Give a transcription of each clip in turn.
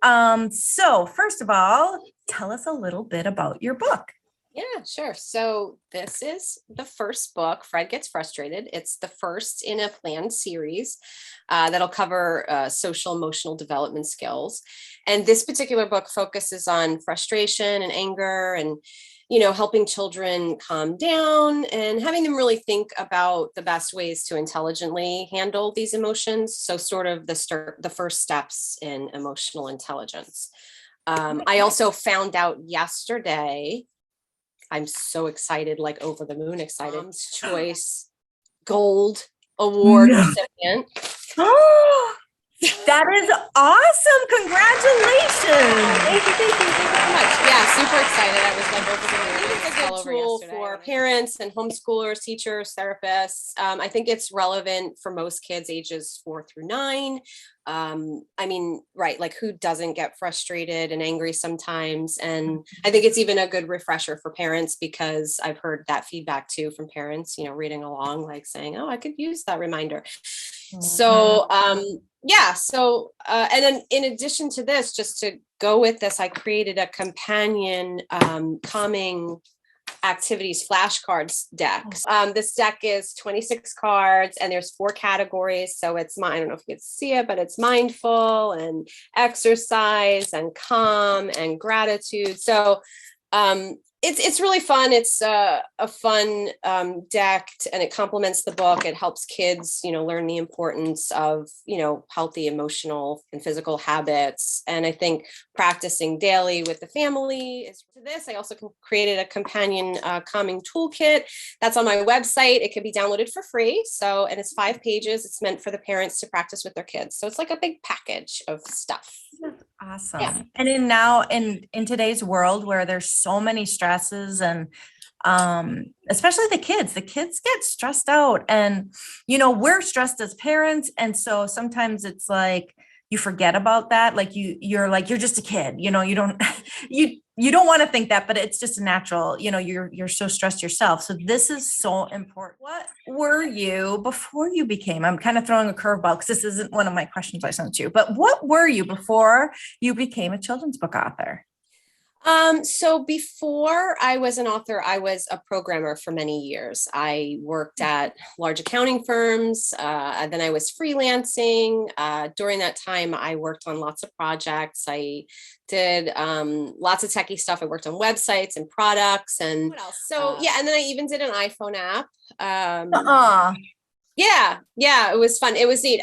So first of all, tell us a little bit about your book. Yeah, sure. So this is the first book, Fred Gets Frustrated. It's the first in a planned series that'll cover social emotional development skills. And this particular book focuses on frustration and anger and, helping children calm down and having them really think about the best ways to intelligently handle these emotions. So sort of the first steps in emotional intelligence. I also found out yesterday, I'm so excited, like over the moon excited. Mom's Choice Gold Award recipient. Oh, that is awesome. Congratulations. Thank you very much. Yeah, super excited. I was like over the moon. It's a good tool for parents and homeschoolers, teachers, therapists. I think it's relevant for most kids ages 4 through 9. Right, like who doesn't get frustrated and angry sometimes? And I think it's even a good refresher for parents because I've heard that feedback too from parents, reading along, like saying, oh, I could use that reminder. So, and then in addition to this, just to go with this, I created a companion calming activities flashcards deck. This deck is 26 cards and there's 4 categories. So it's I don't know if you can see it, but it's mindful and exercise and calm and gratitude. So it's really fun. It's a fun deck and it complements the book. It helps kids, learn the importance of, healthy emotional and physical habits. And I think practicing daily with the family is to this. I also created a companion calming toolkit that's on my website. It can be downloaded for free. And it's 5 pages. It's meant for the parents to practice with their kids. So it's like a big package of stuff. That's awesome. Yeah. And in today's world where there's so many stresses and especially the kids get stressed out and, we're stressed as parents. And so sometimes it's like, you forget about that. Like you're just a kid, you don't, you don't want to think that, but it's just a natural, you're so stressed yourself. So this is so important. What were you before you became, I'm kind of throwing a curveball because this isn't one of my questions I sent you, but what were you before you became a children's book author? So before I was an author, I was a programmer for many years. I worked at large accounting firms. Then I was freelancing. During that time, I worked on lots of projects. I did lots of techie stuff. I worked on websites and products and what else? So and then I even did an iPhone app. Yeah, it was fun. It was neat.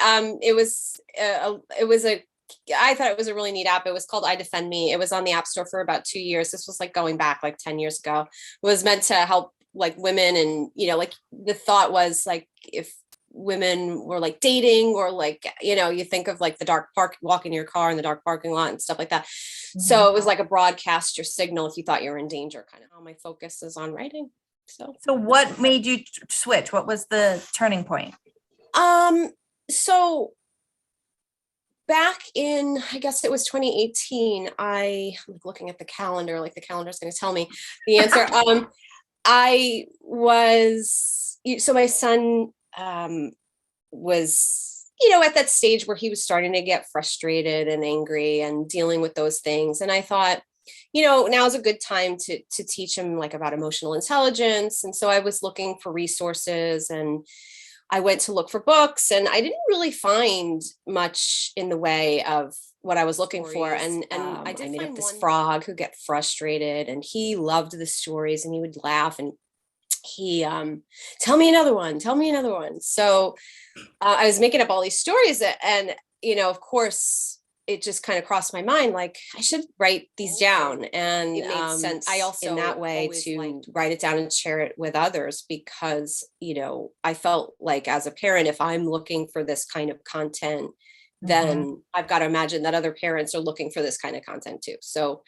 I thought it was a really neat app. It was called I Defend Me. It was on the App Store for about 2 years. This was like going back like 10 years ago. It was meant to help like women. And, like the thought was like, if women were like dating or like, you think of like the dark park, walking your car in the dark parking lot and stuff like that. Mm-hmm. So it was like a broadcast your signal if you thought you were in danger kind of. My focus is on writing. So what made you switch? What was the turning point? So back in, I guess it was 2018, I'm looking at the calendar, like the calendar is going to tell me the answer. So my son was, at that stage where he was starting to get frustrated and angry and dealing with those things. And I thought, now's a good time to teach him like about emotional intelligence. And so I was looking for resources and I went to look for books and I didn't really find much in the way of what I was looking for. And I made up this frog who get frustrated and he loved the stories and he would laugh and he, tell me another one. So I was making up all these stories and, of course, it just kind of crossed my mind, like I should write these down. And it made sense I also in that way to write it down and share it with others because, I felt like as a parent, if I'm looking for this kind of content, then I've got to imagine that other parents are looking for this kind of content too. So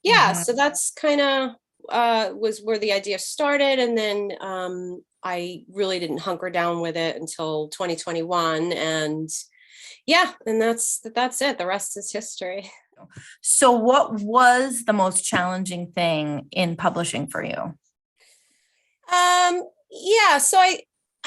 so that's kind of was where the idea started. And then I really didn't hunker down with it until 2021. And that's it. The rest is history. So what was the most challenging thing in publishing for you? So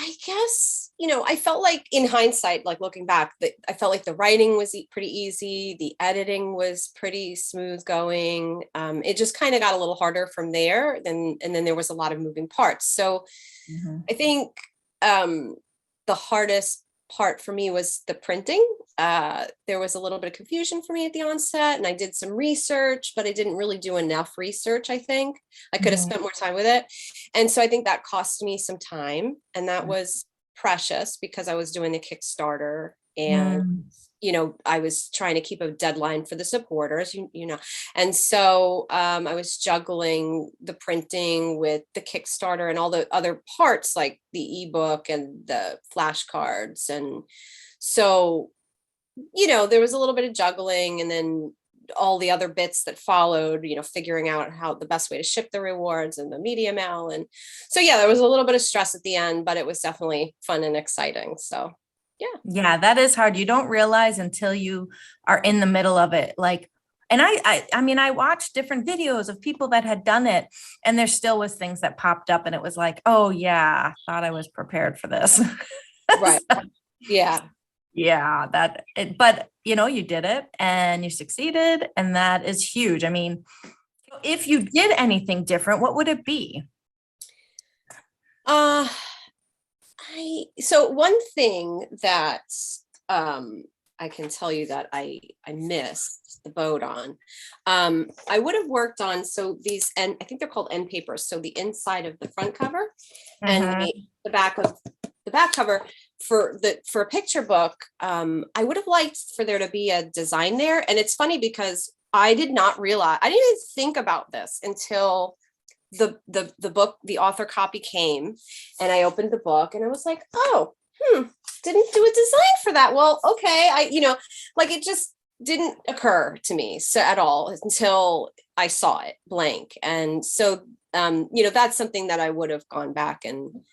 I guess, I felt like in hindsight, like looking back, that I felt like the writing was pretty easy. The editing was pretty smooth going. It just kind of got a little harder from there. And then there was a lot of moving parts. So Mhm. I think the hardest part for me was the printing. There was a little bit of confusion for me at the onset, and I did some research, but I didn't really do enough research. I think I could have Mhm. spent more time with it. And so I think that cost me some time, and that was precious because I was doing the Kickstarter, and Mm. I was trying to keep a deadline for the supporters, and so I was juggling the printing with the Kickstarter and all the other parts like the ebook and the flashcards. And so, there was a little bit of juggling, and then all the other bits that followed, figuring out how the best way to ship the rewards and the media mail. And so, yeah, there was a little bit of stress at the end, but it was definitely fun and exciting. So, yeah. Yeah, that is hard. You don't realize until you are in the middle of it. Like, and I mean, I watched different videos of people that had done it, and there still was things that popped up, and it was like, oh yeah, thought I was prepared for this. Right. So, Yeah. yeah, but you did it and you succeeded, and that is huge. I mean, if you did anything different, what would it be? Uh, so one thing that um I can tell you that I missed the boat on. I would have worked on, so these, and I think they're called end papers. So the inside of the front cover and Mhm. the back of the back cover for a picture book. I would have liked for there to be a design there. And it's funny because I did not realize, I didn't even think about this until the book, the author copy came, and I opened the book and I was like, oh, didn't do a design for that. Well, okay. Like it just didn't occur to me so at all until I saw it blank. And so, that's something that I would have gone back and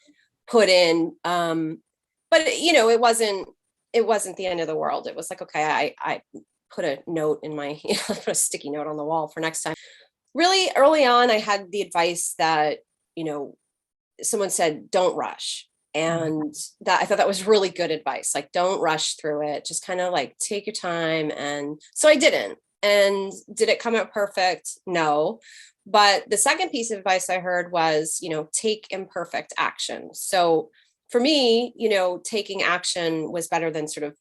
put in. But it wasn't the end of the world. It was like, okay, I put a note in my, put a sticky note on the wall for next time. Really early on, I had the advice that, someone said, don't rush. And that, I thought that was really good advice. Like, don't rush through it. Just kind of like take your time. And so I didn't. And did it come out perfect? No. But the second piece of advice I heard was, take imperfect action. So for me, taking action was better than sort of,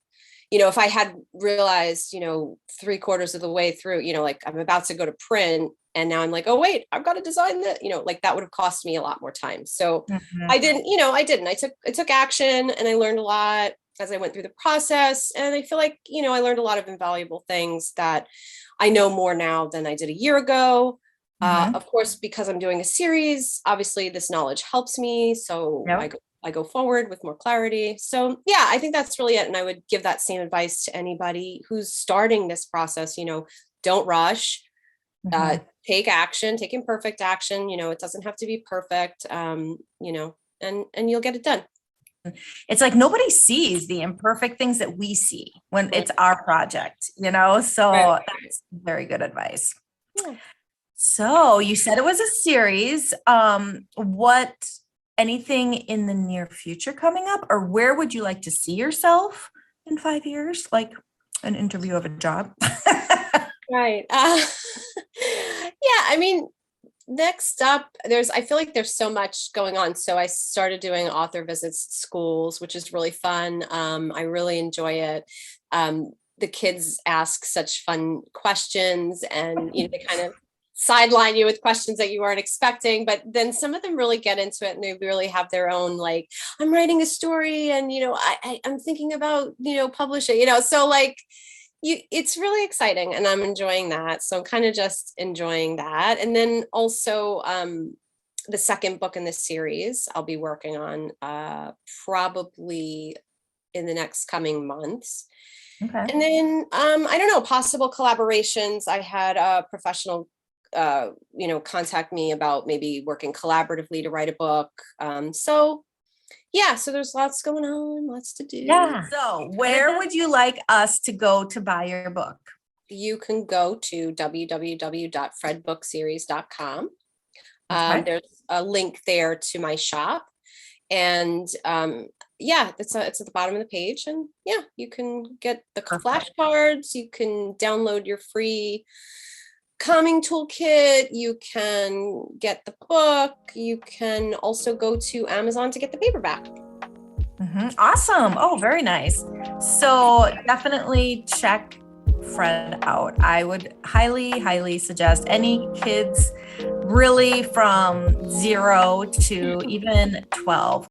if I had realized, 3/4 of the way through, like I'm about to go to print, and now I'm like, oh wait, I've got to design that, like that would have cost me a lot more time. So Mhm. I took action, and I learned a lot as I went through the process. And I feel like, I learned a lot of invaluable things that I know more now than I did a year ago. Mhm. Of course, because I'm doing a series, obviously this knowledge helps me. So Yep. I go forward with more clarity. So yeah, I think that's really it. And I would give that same advice to anybody who's starting this process. Don't rush, uh, Mhm. take action, take imperfect action. It doesn't have to be perfect, and you'll get it done. It's like nobody sees the imperfect things that we see when Right. it's our project, Right. so that's very good advice. Yeah. So you said it was a series. What anything in the near future coming up, or where would you like to see yourself in 5 years? Like an interview of a job? Right. Yeah, I mean, next up, I feel like there's so much going on. So I started doing author visits at schools, which is really fun. I really enjoy it. The kids ask such fun questions, and they kind of sideline you with questions that you weren't expecting, but then some of them really get into it, and they really have their own, like, I'm writing a story, and I'm thinking about publishing, so like it's really exciting, and I'm enjoying that. So I'm kind of just enjoying that. And then also the second book in this series I'll be working on probably in the next coming months. Okay. And then I don't know, possible collaborations. I had a professional contact me about maybe working collaboratively to write a book. So yeah, so there's lots going on, lots to do. Yeah. So where would you like us to go to buy your book? You can go to www.fredbookseries.com. Okay. There's a link there to my shop. And yeah, it's at the bottom of the page. And yeah, you can get the Perfect. flashcards, you can download your free calming toolkit, you can get the book, you can also go to Amazon to get the paperback. Awesome. Oh, very nice. So definitely check Fred out. I would highly, highly suggest any kids really from 0 to even 12